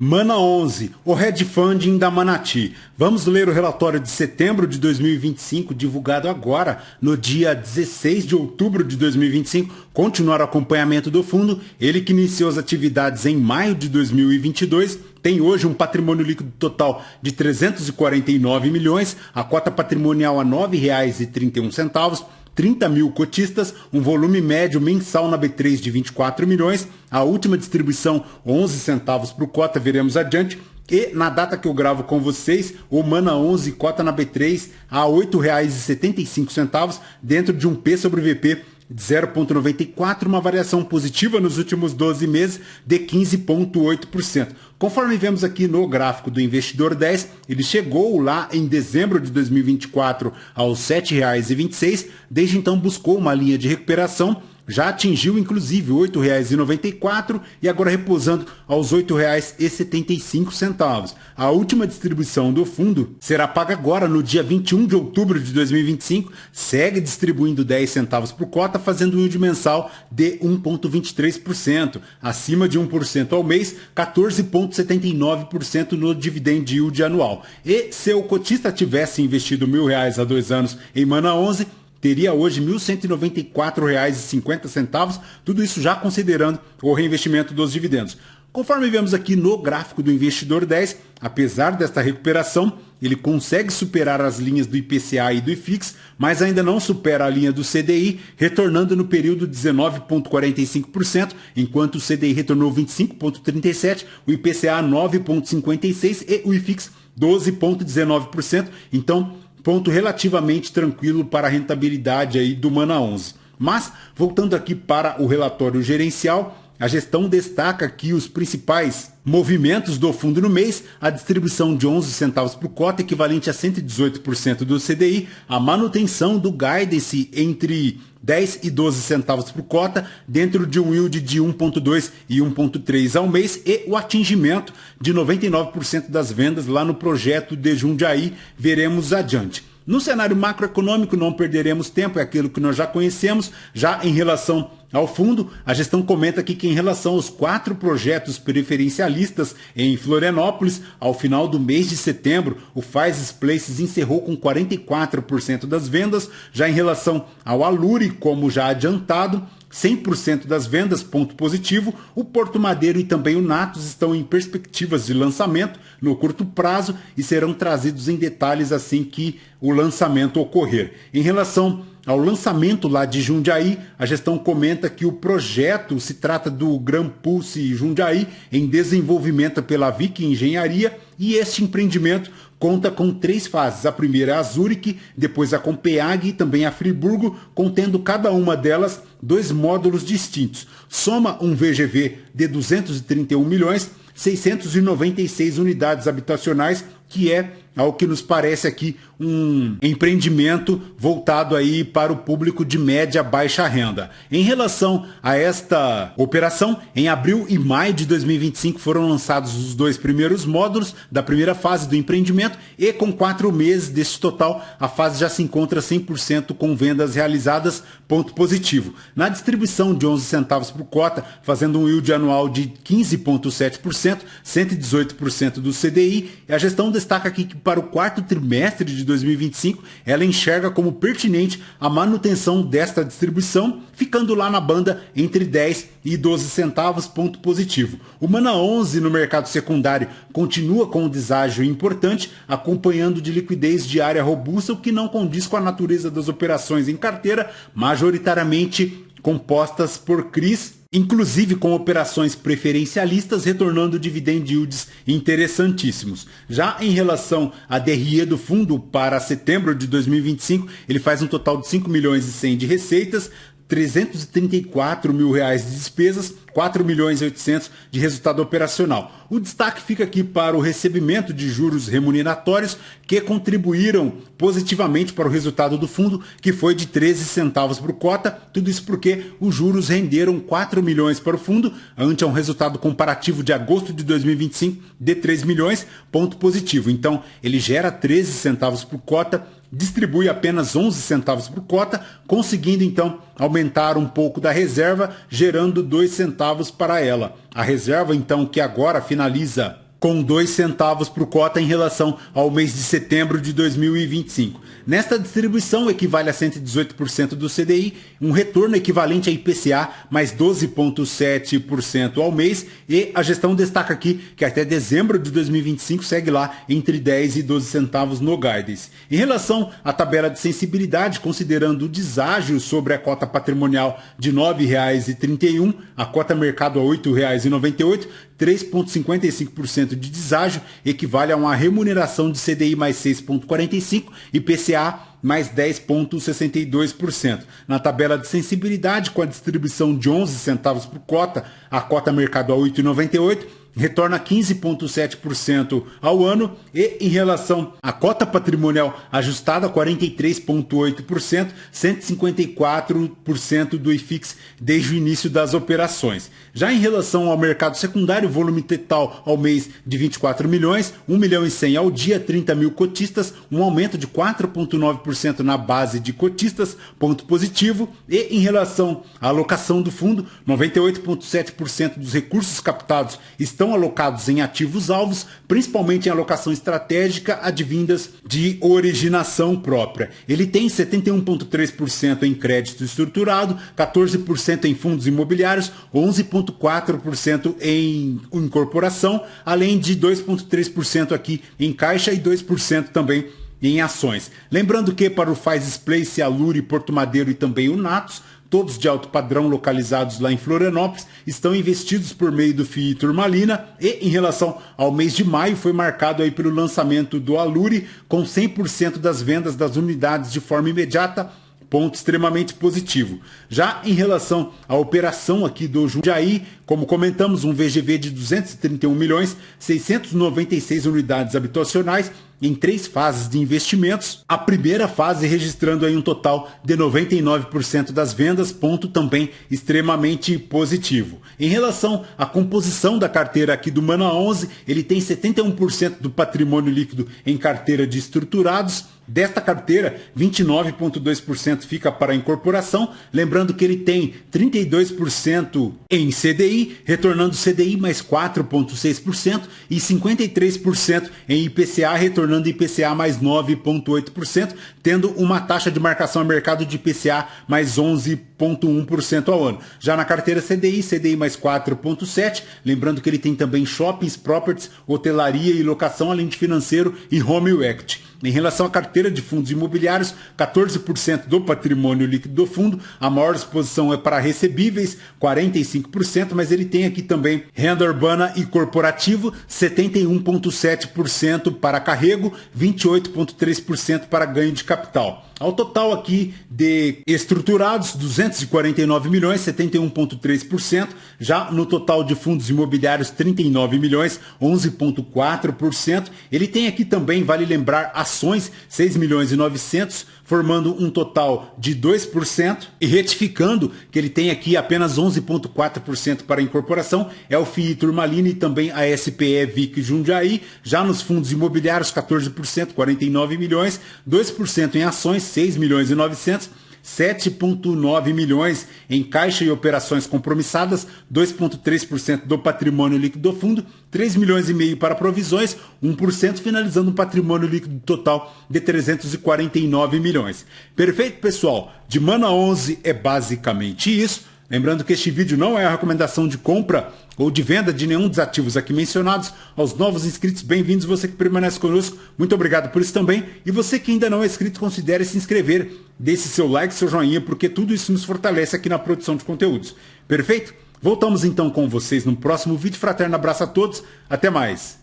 Mana 11, o hedge funding da Manati. Vamos ler o relatório de setembro de 2025, divulgado agora, no dia 16 de outubro de 2025. Continuar o acompanhamento do fundo, ele que iniciou as atividades em maio de 2022, tem hoje um patrimônio líquido total de 349 milhões, a cota patrimonial a R$ 9,31, 30 mil cotistas, um volume médio mensal na B3 de 24 milhões, a última distribuição 11 centavos por cota, veremos adiante. E na data que eu gravo com vocês, o Mana 11 cota na B3 a R$ 8,75, dentro de um P sobre VP de 0,94, uma variação positiva nos últimos 12 meses de 15,8%. Conforme vemos aqui no gráfico do Investidor 10, ele chegou lá em dezembro de 2024 aos R$ 7,26, desde então buscou uma linha de recuperação, já atingiu inclusive R$ 8,94 e agora repousando aos R$ 8,75. A última distribuição do fundo será paga agora no dia 21 de outubro de 2025, segue distribuindo 10 centavos por cota, fazendo um yield mensal de 1,23%, acima de 1% ao mês, 14,79% no dividend yield anual. E se o cotista tivesse investido R$ 1.000 há 2 anos em Mana 11, teria hoje R$ 1.194,50, tudo isso já considerando o reinvestimento dos dividendos. Conforme vemos aqui no gráfico do Investidor 10, apesar desta recuperação, ele consegue superar as linhas do IPCA e do IFIX, mas ainda não supera a linha do CDI, retornando no período 19,45%, enquanto o CDI retornou 25,37%, o IPCA 9,56% e o IFIX 12,19%. Então, ponto relativamente tranquilo para a rentabilidade aí do Mana 11. Mas, voltando aqui para o relatório gerencial, a gestão destaca aqui os principais movimentos do fundo no mês, a distribuição de 11 centavos por cota, equivalente a 118% do CDI, a manutenção do guidance entre 10 e 12 centavos por cota, dentro de um yield de 1,2 e 1,3 ao mês, e o atingimento de 99% das vendas lá no projeto de Jundiaí, veremos adiante. No cenário macroeconômico, não perderemos tempo, é aquilo que nós já conhecemos. Já em relação ao fundo, a gestão comenta aqui que em relação aos 4 projetos preferencialistas em Florianópolis, ao final do mês de setembro, o Fazes Places encerrou com 44% das vendas. Já em relação ao Alure, como já adiantado, 100% das vendas, ponto positivo. O Porto Madeiro e também o Natos estão em perspectivas de lançamento no curto prazo e serão trazidos em detalhes assim que o lançamento ocorrer. Em relação ao lançamento lá de Jundiaí, a gestão comenta que o projeto se trata do Gran Pulse Jundiaí, em desenvolvimento pela Vicky Engenharia, e este empreendimento conta com 3 fases. A primeira é a Zurich, depois a Compeag e também a Friburgo, contendo cada uma delas 2 módulos distintos. Soma um VGV de 231 milhões, 696 unidades habitacionais, que é, ao que nos parece aqui, um empreendimento voltado aí para o público de média a baixa renda. Em relação a esta operação, em abril e maio de 2025 foram lançados os 2 primeiros módulos da primeira fase do empreendimento e com 4 meses deste total, a fase já se encontra 100% com vendas realizadas, ponto positivo. Na distribuição de 11 centavos por cota, fazendo um yield anual de 15,7%, 118% do CDI, e a gestão destaca aqui que para o 4º trimestre de 2025, ela enxerga como pertinente a manutenção desta distribuição, ficando lá na banda entre 10 e 12 centavos, ponto positivo. O Mana 11 no mercado secundário continua com um deságio importante, acompanhando de liquidez diária robusta, o que não condiz com a natureza das operações em carteira, majoritariamente compostas por CRIs, inclusive com operações preferencialistas, retornando dividend yields interessantíssimos. Já em relação à DRE do fundo para setembro de 2025, ele faz um total de 5 milhões e 100 de receitas, 334 mil reais de despesas, 4 milhões e 800 de resultado operacional. O destaque fica aqui para o recebimento de juros remuneratórios que contribuíram positivamente para o resultado do fundo, que foi de 13 centavos por cota. Tudo isso porque os juros renderam 4 milhões para o fundo, ante um resultado comparativo de agosto de 2025 de 3 milhões, ponto positivo. Então, ele gera 13 centavos por cota, distribui apenas 11 centavos por cota, conseguindo então aumentar um pouco da reserva, gerando 2 centavos para ela. A reserva então, que agora finaliza com 2 centavos por cota em relação ao mês de setembro de 2025. Nesta distribuição equivale a 118% do CDI, um retorno equivalente a IPCA mais 12,7% ao mês, e a gestão destaca aqui que até dezembro de 2025 segue lá entre 10 e 12 centavos no guidance. Em relação à tabela de sensibilidade, considerando o deságio sobre a cota patrimonial de R$ 9,31, a cota mercado a R$ 8,98, 3,55% de deságio equivale a uma remuneração de CDI mais 6,45% e IPCA mais 10,62%. Na tabela de sensibilidade, com a distribuição de 11 centavos por cota, a cota mercado a R$ 8,98, retorna 15,7% ao ano, e em relação à cota patrimonial ajustada, 43,8%, 154% do IFIX desde o início das operações. Já em relação ao mercado secundário, volume total ao mês de 24 milhões, 1 milhão e 100 ao dia, 30 mil cotistas, um aumento de 4,9% na base de cotistas, ponto positivo. E em relação à alocação do fundo, 98,7% dos recursos captados estão alocados em ativos alvos, principalmente em alocação estratégica advindas de originação própria. Ele tem 71,3% em crédito estruturado, 14% em fundos imobiliários, 11,4% em incorporação, além de 2,3% aqui em caixa e 2% também em ações. Lembrando que para o Faz Place, a Luri, Porto Madeiro e também o Natos, todos de alto padrão localizados lá em Florianópolis, estão investidos por meio do FII Turmalina, e em relação ao mês de maio foi marcado aí pelo lançamento do Aluri com 100% das vendas das unidades de forma imediata, ponto extremamente positivo. Já em relação à operação aqui do Jundiaí, como comentamos, um VGV de 231 milhões, 696 unidades habitacionais, em 3 fases de investimentos. A primeira fase registrando aí um total de 99% das vendas, ponto também extremamente positivo. Em relação à composição da carteira aqui do Mana 11, ele tem 71% do patrimônio líquido em carteira de estruturados. Desta carteira, 29,2% fica para a incorporação, lembrando que ele tem 32% em CDI, retornando CDI mais 4,6%, e 53% em IPCA, retornando IPCA mais 9,8%, tendo uma taxa de marcação a mercado de IPCA mais 11,1% ao ano. Já na carteira CDI mais 4,7%, lembrando que ele tem também shoppings, properties, hotelaria e locação, além de financeiro e home equity. Em relação à carteira de fundos imobiliários, 14% do patrimônio líquido do fundo, a maior exposição é para recebíveis, 45%, mas ele tem aqui também renda urbana e corporativo, 71,7% para carrego, 28,3% para ganho de capital. Ao total aqui de estruturados, 249 milhões, 71,3%. Já no total de fundos imobiliários, 39 milhões, 11,4%. Ele tem aqui também, vale lembrar, ações, 6 milhões e 900, formando um total de 2%. E retificando que ele tem aqui apenas 11,4% para a incorporação, é o FII Turmalina e também a SPE Vic Jundiaí. Já nos fundos imobiliários, 14%, 49 milhões, 2% em ações, 6 milhões e 900, 7,9 milhões em caixa e operações compromissadas, 2,3% do patrimônio líquido do fundo, 3 milhões e meio para provisões, 1%, finalizando um patrimônio líquido total de 349 milhões. Perfeito, pessoal? De Mana 11 é basicamente isso. Lembrando que este vídeo não é a recomendação de compra ou de venda de nenhum dos ativos aqui mencionados. Aos novos inscritos, bem-vindos. Você que permanece conosco, muito obrigado por isso também. E você que ainda não é inscrito, considere se inscrever. Deixe seu like, seu joinha, porque tudo isso nos fortalece aqui na produção de conteúdos. Perfeito? Voltamos então com vocês no próximo vídeo. Fraterno abraço a todos. Até mais.